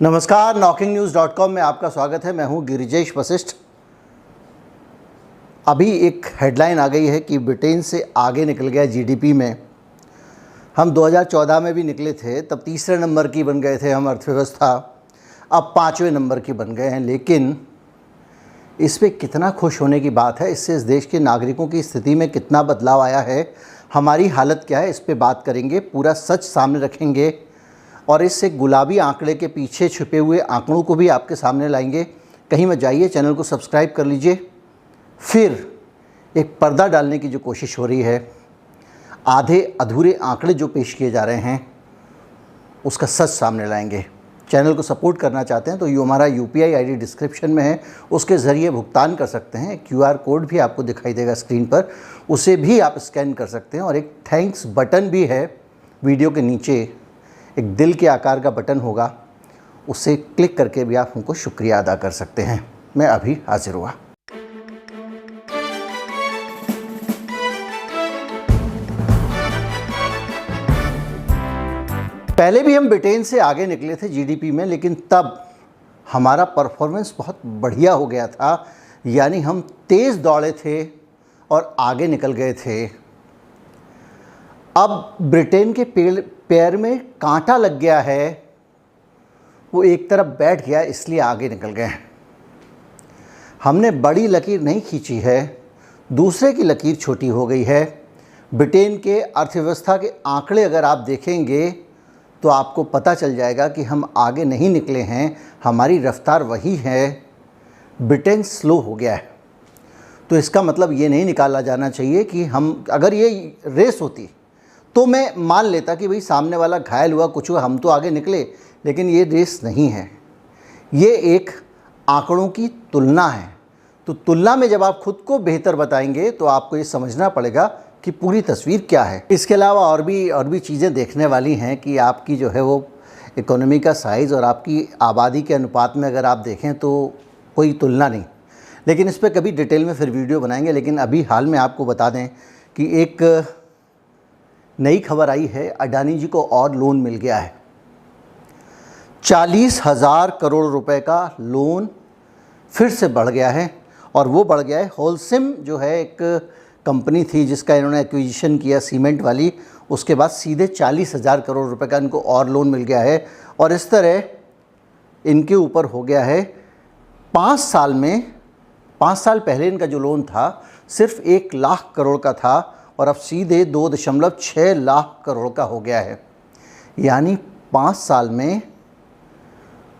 नमस्कार, knocking-news.com में आपका स्वागत है। मैं हूं गिरिजेश वशिष्ठ। अभी एक हेडलाइन आ गई है कि ब्रिटेन से आगे निकल गया जीडीपी में। हम 2014 में भी निकले थे, तब तीसरे नंबर की बन गए थे हम अर्थव्यवस्था, अब 5वें नंबर की बन गए हैं। लेकिन इस पे कितना खुश होने की बात है, इससे इस देश के नागरिकों की स्थिति में कितना बदलाव आया है, हमारी हालत क्या है, इस पे बात करेंगे, पूरा सच सामने रखेंगे और इससे गुलाबी आंकड़े के पीछे छुपे हुए आंकड़ों को भी आपके सामने लाएंगे। कहीं मत जाइए, चैनल को सब्सक्राइब कर लीजिए। फिर एक पर्दा डालने की जो कोशिश हो रही है, आधे अधूरे आंकड़े जो पेश किए जा रहे हैं, उसका सच सामने लाएंगे। चैनल को सपोर्ट करना चाहते हैं तो ये हमारा UPI ID डिस्क्रिप्शन में है, उसके ज़रिए भुगतान कर सकते हैं। QR कोड भी आपको दिखाई देगा स्क्रीन पर, उसे भी आप स्कैन कर सकते हैं। और एक थैंक्स बटन भी है वीडियो के नीचे, एक दिल के आकार का बटन होगा, उसे क्लिक करके भी आप हमको शुक्रिया अदा कर सकते हैं। मैं अभी हाजिर हुआ। पहले भी हम ब्रिटेन से आगे निकले थे जीडीपी में, लेकिन तब हमारा परफॉर्मेंस बहुत बढ़िया हो गया था, यानी हम तेज़ दौड़े थे और आगे निकल गए थे। अब ब्रिटेन के पैर में कांटा लग गया है, वो एक तरफ बैठ गया, इसलिए आगे निकल गए हैं। हमने बड़ी लकीर नहीं खींची है, दूसरे की लकीर छोटी हो गई है। ब्रिटेन के अर्थव्यवस्था के आंकड़े अगर आप देखेंगे तो आपको पता चल जाएगा कि हम आगे नहीं निकले हैं, हमारी रफ्तार वही है, ब्रिटेन स्लो हो गया है। तो इसका मतलब ये नहीं निकाला जाना चाहिए कि हम, अगर ये रेस होती तो मैं मान लेता कि भाई सामने वाला घायल हुआ, कुछ हुआ, हम तो आगे निकले। लेकिन ये रेस नहीं है, ये एक आंकड़ों की तुलना है। तो तुलना में जब आप खुद को बेहतर बताएंगे तो आपको ये समझना पड़ेगा कि पूरी तस्वीर क्या है। इसके अलावा और भी चीज़ें देखने वाली हैं कि आपकी जो है वो इकोनॉमी का साइज़ और आपकी आबादी के अनुपात में अगर आप देखें तो कोई तुलना नहीं। लेकिन इस पर कभी डिटेल में फिर वीडियो बनाएंगे। लेकिन अभी हाल में आपको बता दें कि एक नई खबर आई है, अडानी जी को और लोन मिल गया है। 40,000 करोड़ रुपए का लोन फिर से बढ़ गया है, और वो बढ़ गया है होलसिम, जो है एक कंपनी थी जिसका इन्होंने एक्विजिशन किया सीमेंट वाली, उसके बाद सीधे 40,000 करोड़ रुपए का इनको और लोन मिल गया है। और इस तरह इनके ऊपर हो गया है 5 साल में, 5 साल पहले इनका जो लोन था सिर्फ 1 लाख करोड़ का था, और अब सीधे 2.6 लाख करोड़ का हो गया है। यानी 5 साल में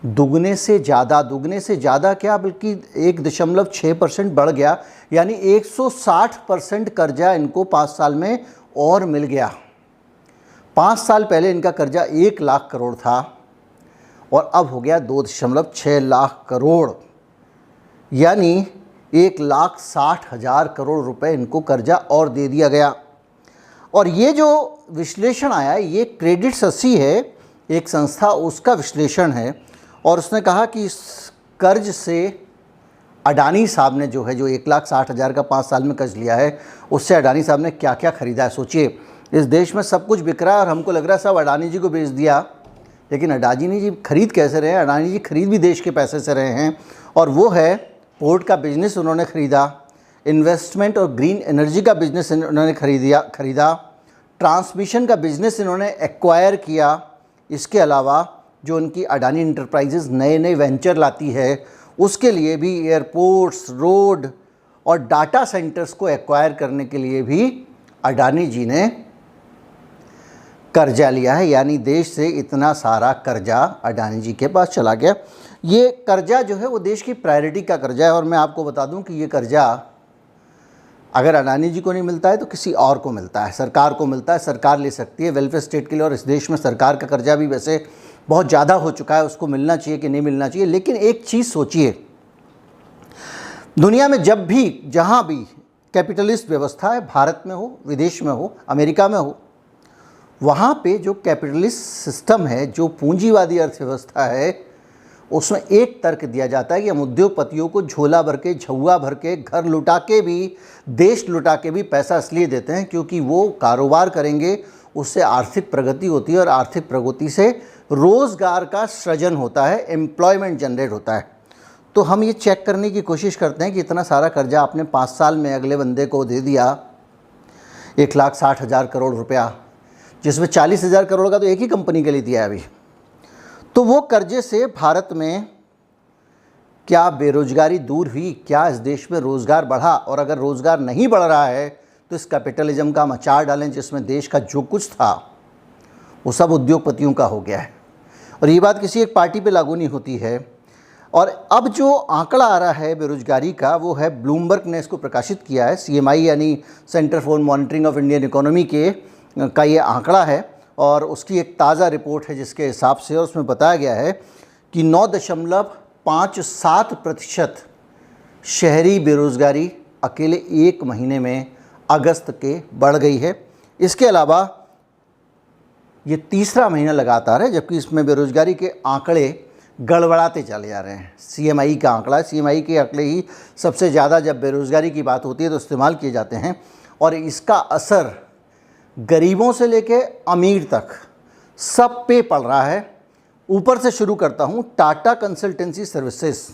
दुगने से ज़्यादा क्या, बल्कि 1.6% बढ़ गया। यानी 160% कर्जा इनको 5 साल में और मिल गया। 5 साल पहले इनका कर्जा 1 लाख करोड़ था और अब हो गया 2.6 लाख करोड़, यानी 1,60,000 करोड़ रुपए इनको कर्जा और दे दिया गया। और ये जो विश्लेषण आया, ये क्रेडिट ससी है, एक संस्था, उसका विश्लेषण है। और उसने कहा कि इस कर्ज से अडानी साहब ने जो 1,60,000 का 5 साल में कर्ज लिया है, उससे अडानी साहब ने क्या क्या ख़रीदा है। सोचिए, इस देश में सब कुछ बिक रहा है और हमको लग रहा है सब अडानी जी को बेच दिया। लेकिन अडानी जी खरीद कैसे रहे हैं? अडानी जी खरीद भी देश के पैसे से रहे हैं। और वो है, पोर्ट का बिजनेस उन्होंने ख़रीदा, इन्वेस्टमेंट और ग्रीन एनर्जी का बिजनेस इन्होंने ख़रीदा, ट्रांसमिशन का बिजनेस इन्होंने एक्वायर किया। इसके अलावा जो उनकी अडानी इंटरप्राइजेज़ नए वेंचर लाती है, उसके लिए भी एयरपोर्ट्स, रोड और डाटा सेंटर्स को एक्वायर करने के लिए भी अडानी जी ने कर्जा लिया है। यानी देश से इतना सारा कर्जा अडानी जी के पास चला गया। ये कर्जा जो है वो देश की प्रायोरिटी का कर्जा है। और मैं आपको बता दूं कि ये कर्जा अगर अडानी जी को नहीं मिलता है तो किसी और को मिलता है, सरकार को मिलता है, सरकार ले सकती है वेलफेयर स्टेट के लिए। और इस देश में सरकार का कर्जा भी वैसे बहुत ज़्यादा हो चुका है, उसको मिलना चाहिए कि नहीं मिलना चाहिए। लेकिन एक चीज़ सोचिए, दुनिया में जब भी, जहाँ भी कैपिटलिस्ट व्यवस्था है, भारत में हो, विदेश में हो, अमेरिका में हो, वहाँ पे जो कैपिटलिस्ट सिस्टम है, जो पूंजीवादी अर्थव्यवस्था है, उसमें एक तर्क दिया जाता है कि हम उद्योगपतियों को झोला भर के, झौवा भर के, घर लुटा के भी, देश लुटा के भी पैसा इसलिए देते हैं क्योंकि वो कारोबार करेंगे, उससे आर्थिक प्रगति होती है और आर्थिक प्रगति से रोज़गार का सृजन होता है, एम्प्लॉयमेंट जनरेट होता है। तो हम ये चेक करने की कोशिश करते हैं कि इतना सारा कर्जा आपने 5 साल में अगले बंदे को दे दिया, 1,60,000 करोड़ रुपया, जिसमें 40,000 करोड़ का तो एक ही कंपनी के लिए दिया है अभी। तो वो कर्जे से भारत में क्या बेरोजगारी दूर हुई, क्या इस देश में रोज़गार बढ़ा? और अगर रोज़गार नहीं बढ़ रहा है तो इस कैपिटलिज्म का हम अचार डालें जिसमें देश का जो कुछ था वो सब उद्योगपतियों का हो गया है। और ये बात किसी एक पार्टी पे लागू नहीं होती है। और अब जो आंकड़ा आ रहा है बेरोजगारी का, वो है ब्लूमबर्ग ने इसको प्रकाशित किया है, CMI यानी centre for monitoring of Indian economy का ये आंकड़ा है। और उसकी एक ताज़ा रिपोर्ट है जिसके हिसाब से, और उसमें बताया गया है कि 9.57% शहरी बेरोज़गारी अकेले एक महीने में अगस्त के बढ़ गई है। इसके अलावा ये तीसरा महीना लगातार है जबकि इसमें बेरोज़गारी के आंकड़े गड़बड़ाते चले जा रहे हैं। CMI का आंकड़ा है, CMI के आंकड़े ही सबसे ज़्यादा जब बेरोज़गारी की बात होती है तो इस्तेमाल किए जाते हैं। और इसका असर गरीबों से लेके अमीर तक सब पे पड़ रहा है। ऊपर से शुरू करता हूँ, टाटा कंसल्टेंसी सर्विसेज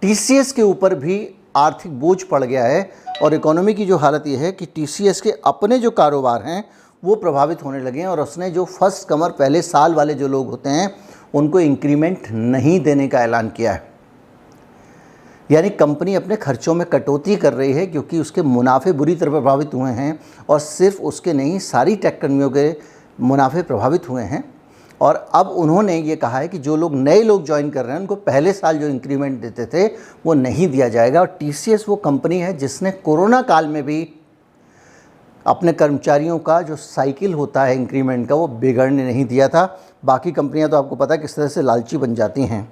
TCS के ऊपर भी आर्थिक बोझ पड़ गया है। और इकोनॉमी की जो हालत ये है कि TCS के अपने जो कारोबार हैं वो प्रभावित होने लगे हैं। और उसने जो फर्स्ट कमर पहले साल वाले जो लोग होते हैं उनको इंक्रीमेंट नहीं देने का ऐलान किया है। यानी कंपनी अपने खर्चों में कटौती कर रही है क्योंकि उसके मुनाफे बुरी तरह प्रभावित हुए हैं। और सिर्फ उसके नहीं, सारी टेक कंपनियों के मुनाफे प्रभावित हुए हैं। और अब उन्होंने ये कहा है कि जो लोग नए लोग ज्वाइन कर रहे हैं उनको पहले साल जो इंक्रीमेंट देते थे वो नहीं दिया जाएगा। और TCS वो कंपनी है जिसने कोरोना काल में भी अपने कर्मचारियों का जो साइकिल होता है इंक्रीमेंट का वो बिगड़ने नहीं दिया था। बाकी कंपनियां तो आपको पता है किस तरह से लालची बन जाती हैं।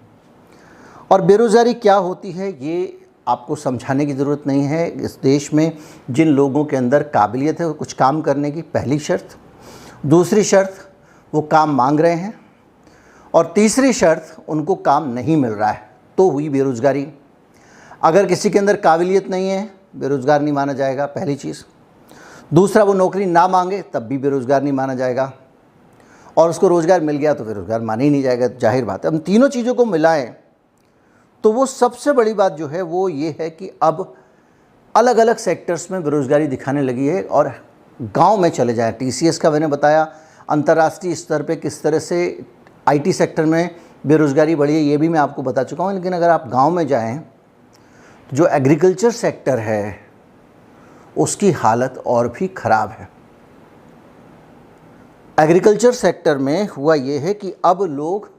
और बेरोज़गारी क्या होती है ये आपको समझाने की ज़रूरत नहीं है। इस देश में जिन लोगों के अंदर काबिलियत है वो कुछ काम करने की, पहली शर्त। दूसरी शर्त, वो काम मांग रहे हैं। और तीसरी शर्त, उनको काम नहीं मिल रहा है, तो हुई बेरोज़गारी। अगर किसी के अंदर काबिलियत नहीं है, बेरोज़गार नहीं माना जाएगा, पहली चीज़। दूसरा, वो नौकरी ना मांगे तब भी बेरोज़गार नहीं माना जाएगा। और उसको रोज़गार मिल गया तो बेरोज़गार माना ही नहीं जाएगा, जाहिर बात है। हम तीनों चीज़ों को मिलाएं तो वो सबसे बड़ी बात जो है वो ये है कि अब अलग अलग सेक्टर्स में बेरोज़गारी दिखाने लगी है। और गांव में चले जाएं, TCS का मैंने बताया, अंतर्राष्ट्रीय स्तर पे किस तरह से IT सेक्टर में बेरोज़गारी बढ़ी है ये भी मैं आपको बता चुका हूँ। लेकिन अगर आप गांव में जाएं, जो एग्रीकल्चर सेक्टर है उसकी हालत और भी ख़राब है। एग्रीकल्चर सेक्टर में हुआ ये है कि अब लोग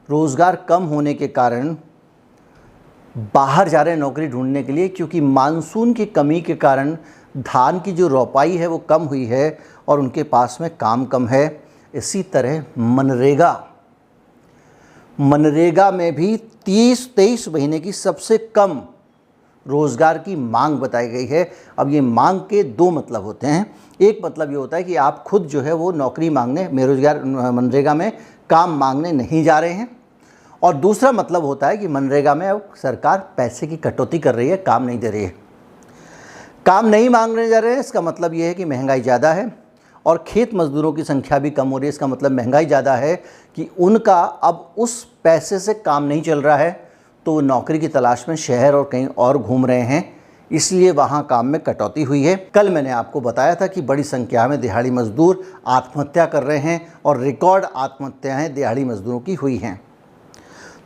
रोज़गार कम होने के कारण बाहर जा रहे हैं नौकरी ढूंढने के लिए, क्योंकि मानसून की कमी के कारण धान की जो रोपाई है वो कम हुई है और उनके पास में काम कम है। इसी तरह मनरेगा में भी 23 महीने की सबसे कम रोज़गार की मांग बताई गई है। अब ये मांग के दो मतलब होते हैं। एक मतलब ये होता है कि आप खुद जो है वो नौकरी मांगने, बेरोजगार मनरेगा में काम मांगने नहीं जा रहे हैं। और दूसरा मतलब होता है कि मनरेगा में अब सरकार पैसे की कटौती कर रही है, काम नहीं दे रही है। काम नहीं मांगने जा रहे हैं, इसका मतलब ये है कि महंगाई ज़्यादा है और खेत मज़दूरों की संख्या भी कम हो रही है। इसका मतलब महंगाई ज़्यादा है कि उनका अब उस पैसे से काम नहीं चल रहा है, तो वो नौकरी की तलाश में शहर और कहीं और घूम रहे हैं, इसलिए वहाँ काम में कटौती हुई है। कल मैंने आपको बताया था कि बड़ी संख्या में दिहाड़ी मजदूर आत्महत्या कर रहे हैं और रिकॉर्ड आत्महत्याएँ दिहाड़ी मजदूरों की हुई हैं।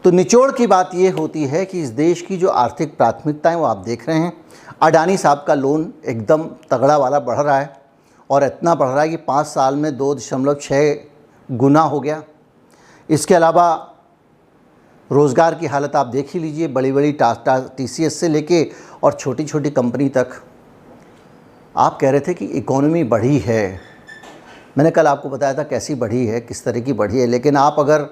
तो निचोड़ की बात ये होती है कि इस देश की जो आर्थिक प्राथमिकताएं वो आप देख रहे हैं। अडानी साहब का लोन एकदम तगड़ा वाला बढ़ रहा है और इतना बढ़ रहा है कि 5 साल में 2.6 गुना हो गया। इसके अलावा रोज़गार की हालत आप देख ही लीजिए, बड़ी बड़ी टाटा TCS से लेके और छोटी छोटी कंपनी तक। आप कह रहे थे कि इकोनॉमी बढ़ी है, मैंने कल आपको बताया था कैसी बढ़ी है, किस तरह की बढ़ी है। लेकिन आप अगर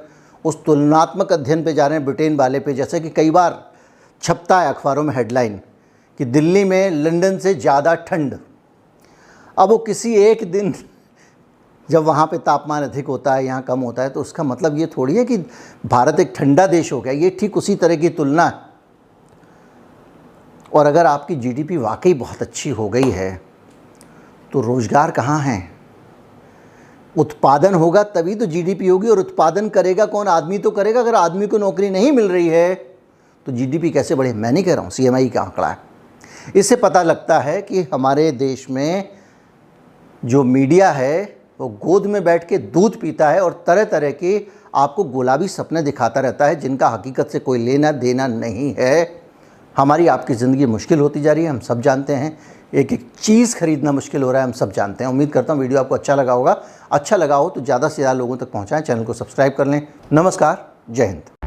उस तुलनात्मक अध्ययन पे जा रहे हैं ब्रिटेन वाले पे, जैसे कि कई बार छपता है अखबारों में हेडलाइन कि दिल्ली में लंदन से ज़्यादा ठंड। अब वो किसी एक दिन जब वहाँ पे तापमान अधिक होता है, यहाँ कम होता है, तो उसका मतलब ये थोड़ी है कि भारत एक ठंडा देश हो गया। ये ठीक उसी तरह की तुलना है। और अगर आपकी GDP वाकई बहुत अच्छी हो गई है तो रोज़गार कहाँ हैं? उत्पादन होगा तभी तो जीडीपी होगी, और उत्पादन करेगा कौन? आदमी तो करेगा। अगर आदमी को नौकरी नहीं मिल रही है तो जीडीपी कैसे बढ़े? मैं नहीं कह रहा हूँ, सीएमआई का आंकड़ा है। इससे पता लगता है कि हमारे देश में जो मीडिया है वो गोद में बैठ के दूध पीता है और तरह तरह के आपको गुलाबी सपने दिखाता रहता है, जिनका हकीकत से कोई लेना देना नहीं है। हमारी आपकी ज़िंदगी मुश्किल होती जा रही है, हम सब जानते हैं। एक एक चीज़ खरीदना मुश्किल हो रहा है, हम सब जानते हैं। उम्मीद करता हूँ वीडियो आपको अच्छा लगा होगा। अच्छा लगा हो तो ज़्यादा से ज़्यादा लोगों तक पहुँचाएँ, चैनल को सब्सक्राइब कर लें। नमस्कार, जय हिंद।